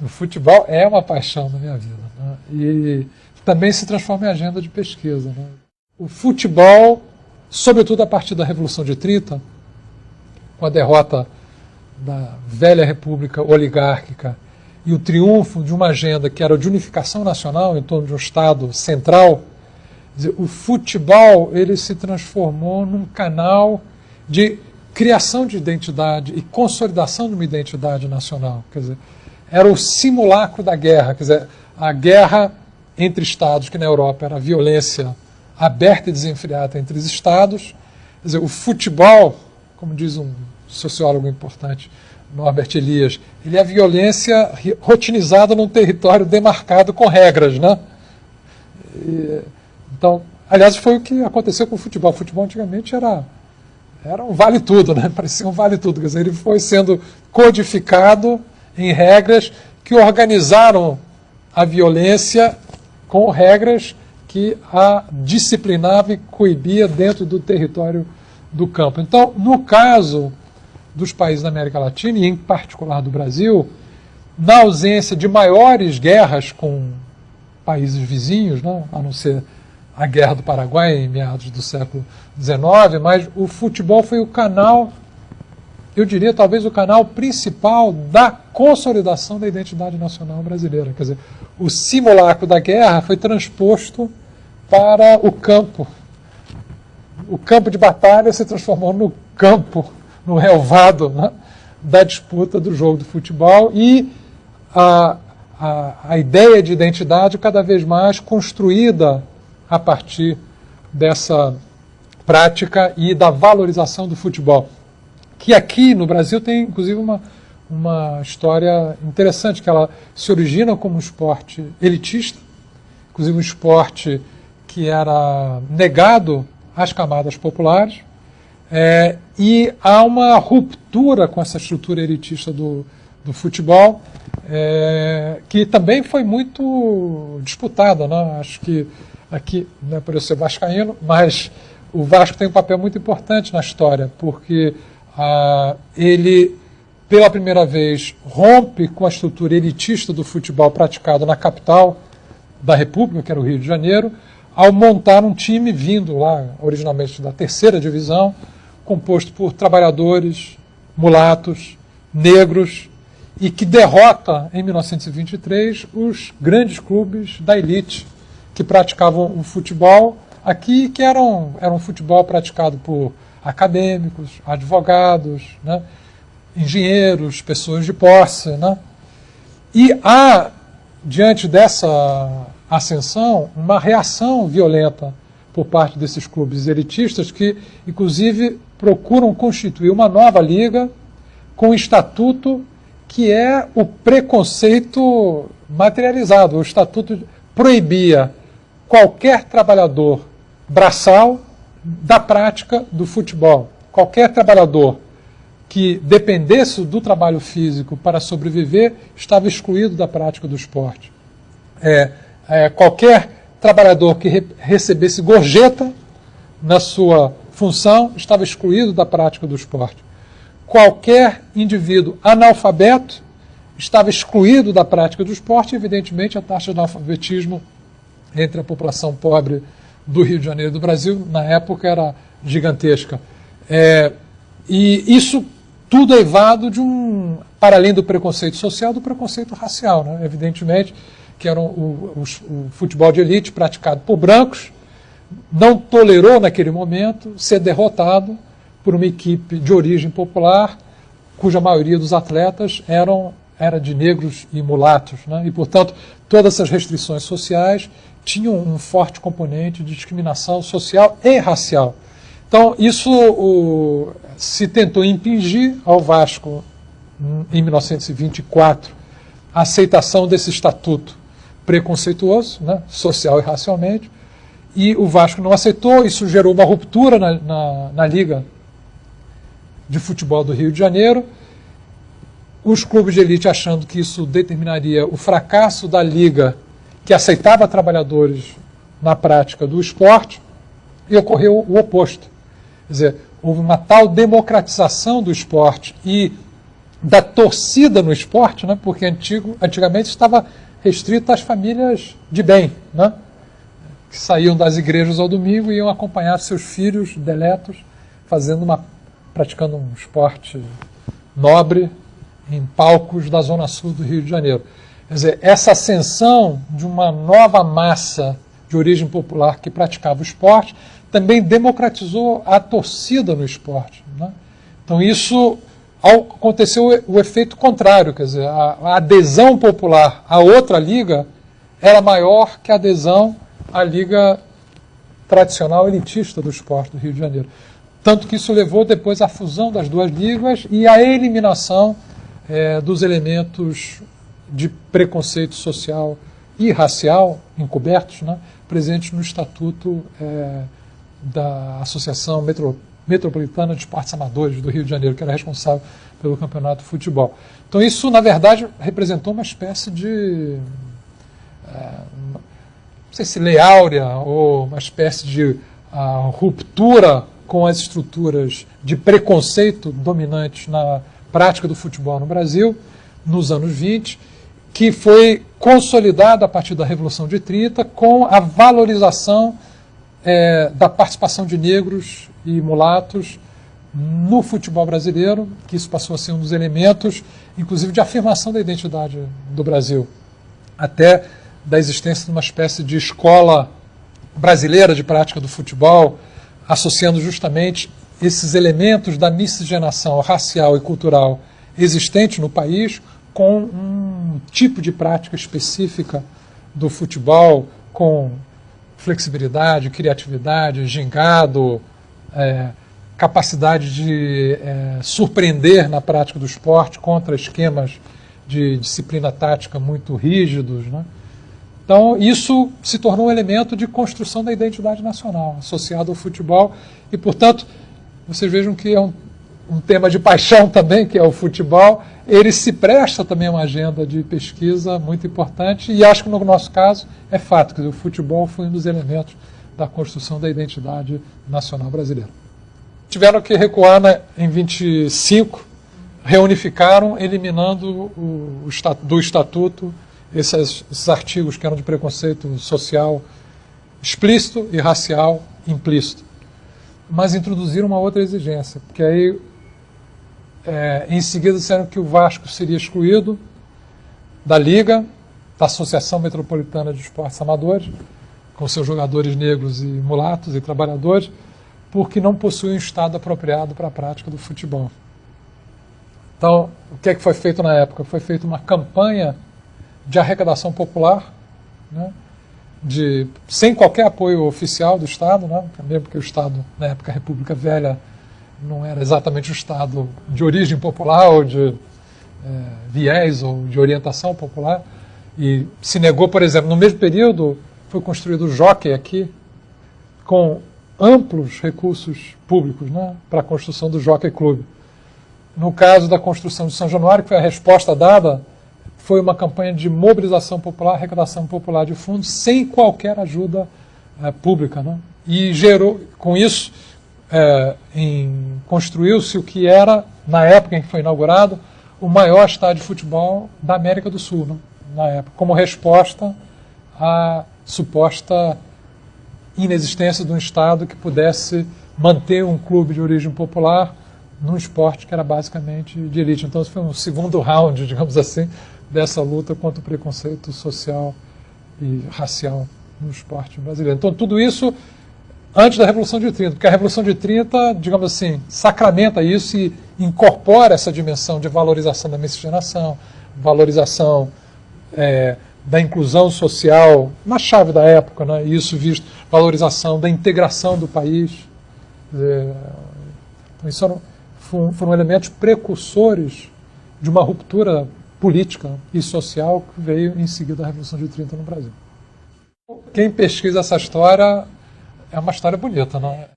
O futebol é uma paixão na minha vida, né? E também se transforma em agenda de pesquisa, né? O futebol, sobretudo a partir da Revolução de 30, com a derrota da velha república oligárquica e o triunfo de uma agenda que era de unificação nacional em torno de um Estado central, quer dizer, o futebol ele se transformou num canal de criação de identidade e consolidação de uma identidade nacional. Quer dizer, era o simulacro da guerra, quer dizer, a guerra entre Estados, que na Europa era a violência aberta e desenfreada entre os Estados. Quer dizer, o futebol, como diz um sociólogo importante, Norbert Elias, ele é a violência rotinizada num território demarcado com regras, né? Então, aliás, foi o que aconteceu com o futebol. O futebol antigamente era um vale-tudo, né? Parecia um vale-tudo. Quer dizer, ele foi sendo codificado em regras que organizaram a violência com regras que a disciplinava e coibia dentro do território do campo. Então, no caso dos países da América Latina, e em particular do Brasil, na ausência de maiores guerras com países vizinhos, né, a não ser a Guerra do Paraguai em meados do século XIX, mas o futebol foi o canal, eu diria talvez o canal principal da consolidação da identidade nacional brasileira. Quer dizer, o simulacro da guerra foi transposto para o campo. O campo de batalha se transformou no campo, no relvado, né, da disputa do jogo de futebol, e a ideia de identidade cada vez mais construída a partir dessa prática e da valorização do futebol. Que aqui no Brasil tem, inclusive, uma história interessante, que ela se origina como um esporte elitista, inclusive um esporte que era negado às camadas populares, e há uma ruptura com essa estrutura elitista do futebol, que também foi muito disputada, né? Acho que aqui, não é por eu ser vascaíno, mas o Vasco tem um papel muito importante na história, porque ele, pela primeira vez, rompe com a estrutura elitista do futebol praticado na capital da República, que era o Rio de Janeiro, ao montar um time vindo lá, originalmente da terceira divisão, composto por trabalhadores, mulatos, negros, e que derrota, em 1923, os grandes clubes da elite que praticavam o futebol aqui, que era um futebol praticado por acadêmicos, advogados, né, engenheiros, pessoas de posse, né? E há, diante dessa ascensão, uma reação violenta por parte desses clubes elitistas que, inclusive, procuram constituir uma nova liga com um estatuto que é o preconceito materializado. O estatuto proibia qualquer trabalhador braçal da prática do futebol. Qualquer trabalhador que dependesse do trabalho físico para sobreviver estava excluído da prática do esporte. Qualquer trabalhador que recebesse gorjeta na sua função estava excluído da prática do esporte. Qualquer indivíduo analfabeto estava excluído da prática do esporte. Evidentemente, a taxa de analfabetismo entre a população pobre do Rio de Janeiro e do Brasil, na época, era gigantesca. E isso tudo eivado para além do preconceito social, do preconceito racial, né? Evidentemente, que era o futebol de elite praticado por brancos, não tolerou naquele momento ser derrotado por uma equipe de origem popular, cuja maioria dos atletas era de negros e mulatos, né? E, portanto, todas essas restrições sociais tinham um forte componente de discriminação social e racial. Então, isso se tentou impingir ao Vasco, em 1924, a aceitação desse estatuto preconceituoso, né, social e racialmente, e o Vasco não aceitou. Isso gerou uma ruptura na Liga de Futebol do Rio de Janeiro. Os clubes de elite achando que isso determinaria o fracasso da Liga, que aceitava trabalhadores na prática do esporte, e ocorreu o oposto. Quer dizer, houve uma tal democratização do esporte e da torcida no esporte, né? Porque antigamente estava restrito às famílias de bem, né? Que saíam das igrejas ao domingo e iam acompanhar seus filhos deletos praticando um esporte nobre em palcos da Zona Sul do Rio de Janeiro. Quer dizer, essa ascensão de uma nova massa de origem popular que praticava o esporte também democratizou a torcida no esporte, né? Então isso aconteceu o efeito contrário, quer dizer, a adesão popular à outra liga era maior que a adesão à liga tradicional elitista do esporte do Rio de Janeiro. Tanto que isso levou depois à fusão das duas ligas e à eliminação dos elementos de preconceito social e racial encobertos, né, presentes no Estatuto da Associação Metropolitana de Esportes Amadores do Rio de Janeiro, que era responsável pelo campeonato de futebol. Então isso, na verdade, representou uma espécie de, não sei se lei áurea, ou uma espécie de ruptura com as estruturas de preconceito dominantes na prática do futebol no Brasil, nos anos 20, que foi consolidada a partir da Revolução de 30 com a valorização da participação de negros e mulatos no futebol brasileiro, que isso passou a ser um dos elementos, inclusive, de afirmação da identidade do Brasil, até da existência de uma espécie de escola brasileira de prática do futebol, associando justamente esses elementos da miscigenação racial e cultural existente no país com um tipo de prática específica do futebol, com flexibilidade, criatividade, gingado, capacidade de surpreender na prática do esporte contra esquemas de disciplina tática muito rígidos, né? Então, isso se tornou um elemento de construção da identidade nacional, associado ao futebol, e, portanto, vocês vejam que é um tema de paixão também, que é o futebol, ele se presta também a uma agenda de pesquisa muito importante, e acho que no nosso caso é fato, que o futebol foi um dos elementos da construção da identidade nacional brasileira. Tiveram que recuar em 25, reunificaram, eliminando do Estatuto esses artigos que eram de preconceito social explícito e racial implícito. Mas introduziram uma outra exigência, porque aí, em seguida, disseram que o Vasco seria excluído da Liga, da Associação Metropolitana de Esportes Amadores, com seus jogadores negros e mulatos e trabalhadores, porque não possui um estado apropriado para a prática do futebol. Então, o que é que foi feito na época? Foi feita uma campanha de arrecadação popular, né, sem qualquer apoio oficial do Estado, né, mesmo porque o Estado, na época, a República Velha, não era exatamente o Estado de origem popular ou de viés ou de orientação popular, e se negou, por exemplo, no mesmo período foi construído o Jockey aqui, com amplos recursos públicos, né, para a construção do Jockey Clube. No caso da construção de São Januário, que foi a resposta dada, foi uma campanha de mobilização popular, arrecadação popular de fundos, sem qualquer ajuda pública, né? E gerou, com isso, construiu-se o que era, na época em que foi inaugurado, o maior estádio de futebol da América do Sul, né? Na época, como resposta à suposta inexistência de um Estado que pudesse manter um clube de origem popular num esporte que era basicamente de elite. Então, isso foi um segundo round, digamos assim, dessa luta contra o preconceito social e racial no esporte brasileiro. Então, tudo isso antes da Revolução de 30, porque a Revolução de 30, digamos assim, sacramenta isso e incorpora essa dimensão de valorização da miscigenação, valorização da inclusão social na chave da época, né? Isso visto, valorização da integração do país. Então, isso foram elementos precursores de uma ruptura política e social que veio em seguida da Revolução de 30 no Brasil. Quem pesquisa essa história é uma história bonita, né?